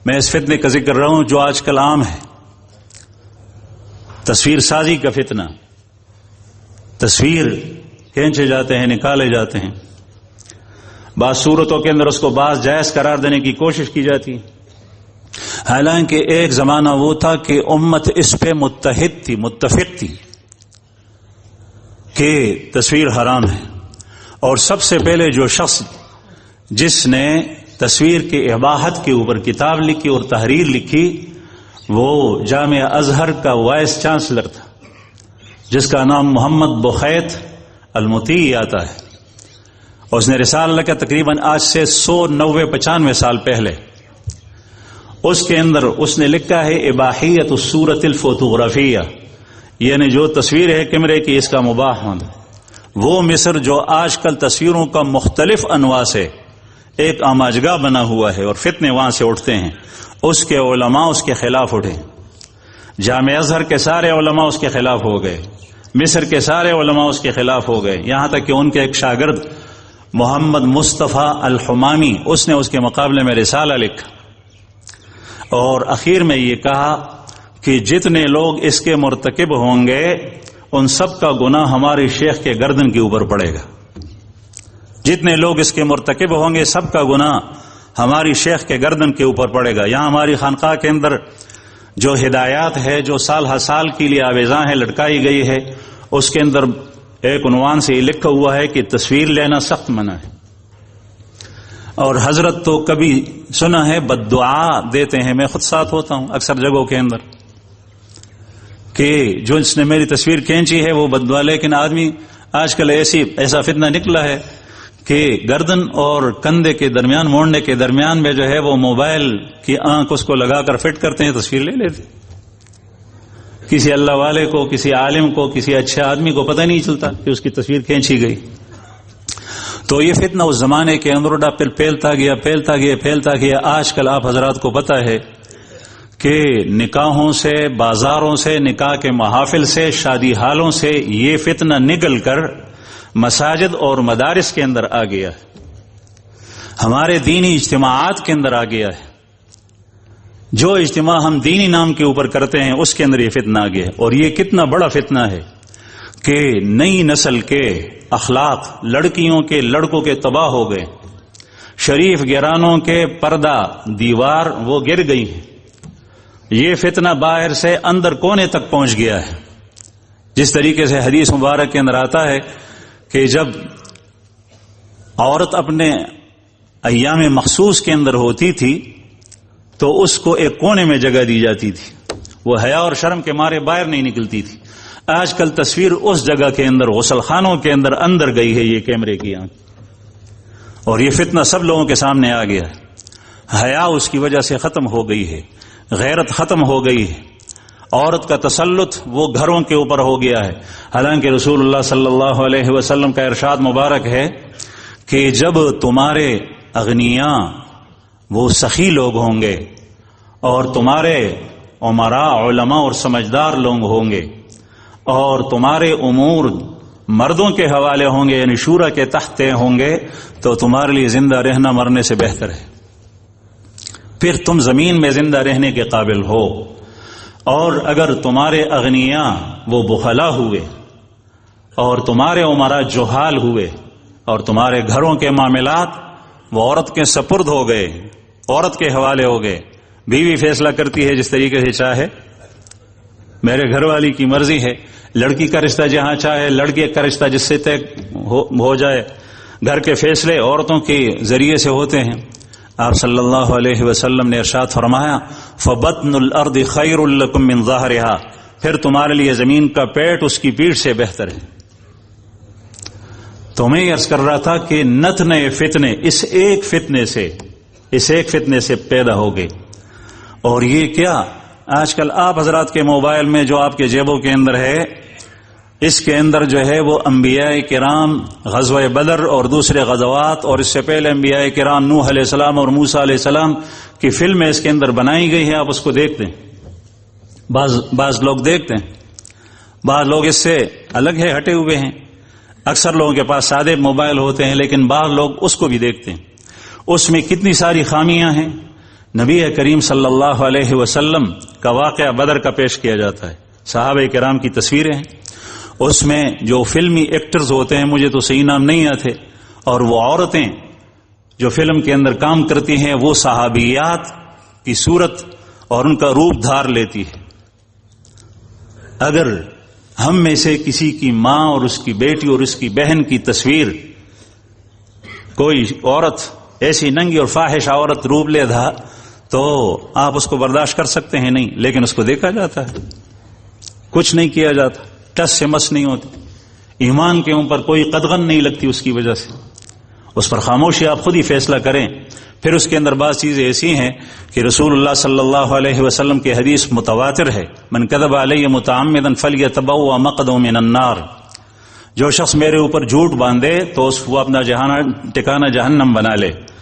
میں اس فتنے کا ذکر رہا ہوں جو آج کل عام ہے، تصویر سازی کا فتنہ. تصویر کھینچے جاتے ہیں، نکالے جاتے ہیں، بعض صورتوں کے اندر اس کو بعض جائز قرار دینے کی کوشش کی جاتی ہے. حالانکہ ایک زمانہ وہ تھا کہ امت اس پہ متحد تھی، متفق تھی کہ تصویر حرام ہے. اور سب سے پہلے جو شخص جس نے تصویر کی اباحت کے اوپر کتاب لکھی اور تحریر لکھی وہ جامعہ ازہر کا وائس چانسلر تھا، جس کا نام محمد بخیت المطیع آتا ہے. اس نے رسالہ لکھا تقریباً آج سے 195 سال پہلے. اس کے اندر اس نے لکھا ہے اباحیت الصورت الفوٹوغرافیہ، یعنی جو تصویر ہے کیمرے کی اس کا مباح ہونا. وہ مصر جو آج کل تصویروں کا مختلف انواع سے ایک آماجگاہ بنا ہوا ہے اور فتنے وہاں سے اٹھتے ہیں، اس کے علماء اس کے خلاف اٹھے. جامعہ ازہر کے سارے علماء اس کے خلاف ہو گئے، مصر کے سارے علماء اس کے خلاف ہو گئے، یہاں تک کہ ان کے ایک شاگرد محمد مصطفیٰ الحمامی اس نے اس کے مقابلے میں رسالہ لکھا اور اخیر میں یہ کہا کہ جتنے لوگ اس کے مرتکب ہوں گے ان سب کا گناہ ہمارے شیخ کے گردن کے اوپر پڑے گا. جتنے لوگ اس کے مرتکب ہوں گے سب کا گناہ ہماری شیخ کے گردن کے اوپر پڑے گا. یہاں ہماری خانقاہ کے اندر جو ہدایات ہے، جو سال ہر سال کے لیے آویزاں ہے، لٹکائی گئی ہے، اس کے اندر ایک عنوان سے یہ لکھا ہوا ہے کہ تصویر لینا سخت منع ہے. اور حضرت تو کبھی سنا ہے بددعا دیتے ہیں، میں خود ساتھ ہوتا ہوں اکثر جگہوں کے اندر، کہ جو اس نے میری تصویر کھینچی ہے وہ بددعا. لیکن آدمی آج کل ایسا فتنہ نکلا ہے کہ گردن اور کندھے کے درمیان، موڑنے کے درمیان میں جو ہے وہ موبائل کی آنکھ اس کو لگا کر فٹ کرتے ہیں، تصویر لے لیتے. کسی اللہ والے کو، کسی عالم کو، کسی اچھے آدمی کو پتہ نہیں چلتا کہ اس کی تصویر کھینچی گئی. تو یہ فتنہ اس زمانے کے اندر پھر پھیلتا گیا. آج کل آپ حضرات کو پتہ ہے کہ نکاحوں سے، بازاروں سے، نکاح کے محافل سے، شادی حالوں سے یہ فتنہ نکل کر مساجد اور مدارس کے اندر آ گیا ہے، ہمارے دینی اجتماعات کے اندر آ گیا ہے. جو اجتماع ہم دینی نام کے اوپر کرتے ہیں اس کے اندر یہ فتنہ آ گیا ہے. اور یہ کتنا بڑا فتنہ ہے کہ نئی نسل کے اخلاق لڑکیوں کے، لڑکوں کے تباہ ہو گئے. شریف گرانوں کے پردہ دیوار وہ گر گئی ہیں. یہ فتنہ باہر سے اندر کونے تک پہنچ گیا ہے. جس طریقے سے حدیث مبارک کے اندر آتا ہے کہ جب عورت اپنے ایام مخصوص کے اندر ہوتی تھی تو اس کو ایک کونے میں جگہ دی جاتی تھی، وہ حیا اور شرم کے مارے باہر نہیں نکلتی تھی. آج کل تصویر اس جگہ کے اندر، غسل خانوں کے اندر گئی ہے یہ کیمرے کی آنکھ، اور یہ فتنہ سب لوگوں کے سامنے آ گیا ہے. حیا اس کی وجہ سے ختم ہو گئی ہے، غیرت ختم ہو گئی ہے، عورت کا تسلط وہ گھروں کے اوپر ہو گیا ہے. حالانکہ رسول اللہ صلی اللہ علیہ وسلم کا ارشاد مبارک ہے کہ جب تمہارے اغنیاء وہ سخی لوگ ہوں گے اور تمہارے عمراء، علماء اور سمجھدار لوگ ہوں گے اور تمہارے امور مردوں کے حوالے ہوں گے، یعنی شورا کے تحت ہوں گے، تو تمہارے لیے زندہ رہنا مرنے سے بہتر ہے. پھر تم زمین میں زندہ رہنے کے قابل ہو. اور اگر تمہارے اغنیاء وہ بخلا ہوئے اور تمہارے عمراء جہال ہوئے اور تمہارے گھروں کے معاملات وہ عورت کے سپرد ہو گئے، عورت کے حوالے ہو گئے، بیوی فیصلہ کرتی ہے جس طریقے سے چاہے، میرے گھر والی کی مرضی ہے، لڑکی کا رشتہ جہاں چاہے، لڑکے کا رشتہ جس سے طے ہو جائے، گھر کے فیصلے عورتوں کے ذریعے سے ہوتے ہیں. آپ صلی اللہ علیہ وسلم نے ارشاد فرمایا فَبَطْنُ الْأَرْضِ خَيْرٌ لَكُمْ مِنْ ظَهْرِهَا، پھر تمہارے لیے زمین کا پیٹ اس کی پیٹھ سے بہتر ہے. تو میں عرض کر رہا تھا کہ نتنے فتنے اس ایک فتنے سے پیدا ہو گئے. اور یہ کیا آج کل آپ حضرات کے موبائل میں جو آپ کے جیبوں کے اندر ہے، اس کے اندر جو ہے وہ انبیاء کرام، غزوہ بدر اور دوسرے غزوات، اور اس سے پہلے انبیاء کرام نوح علیہ السلام اور موسیٰ علیہ السلام کی فلمیں اس کے اندر بنائی گئی ہیں. آپ اس کو دیکھتے ہیں، بعض لوگ دیکھتے ہیں، بعض لوگ اس سے الگ ہے، ہٹے ہوئے ہیں. اکثر لوگوں کے پاس سادے موبائل ہوتے ہیں لیکن بعض لوگ اس کو بھی دیکھتے ہیں. اس میں کتنی ساری خامیاں ہیں، نبی کریم صلی اللہ علیہ وسلم کا واقعہ بدر کا پیش کیا جاتا ہے، صحابہ کرام کی تصویریں ہیں، اس میں جو فلمی ایکٹرز ہوتے ہیں، مجھے تو صحیح نام نہیں آتے، اور وہ عورتیں جو فلم کے اندر کام کرتی ہیں وہ صحابیات کی صورت اور ان کا روپ دھار لیتی ہے۔ اگر ہم میں سے کسی کی ماں اور اس کی بیٹی اور اس کی بہن کی تصویر کوئی عورت ایسی ننگی اور فاحش عورت روپ لے تھا تو آپ اس کو برداشت کر سکتے ہیں؟ نہیں، لیکن اس کو دیکھا جاتا ہے، کچھ نہیں کیا جاتا، ٹس سے مس نہیں ہوتی، ایمان کے اوپر کوئی قدغن نہیں لگتی اس کی وجہ سے، اس پر خاموشی آپ خود ہی فیصلہ کریں۔ پھر اس کے اندر بعض چیزیں ایسی ہیں کہ رسول اللہ صلی اللہ علیہ وسلم کی حدیث متواتر ہے، من کذب علی متعمدا فلیتبوأ مقعده من النار، جو شخص میرے اوپر جھوٹ باندھے تو وہ اپنا ٹھکانہ جہنم بنا لے۔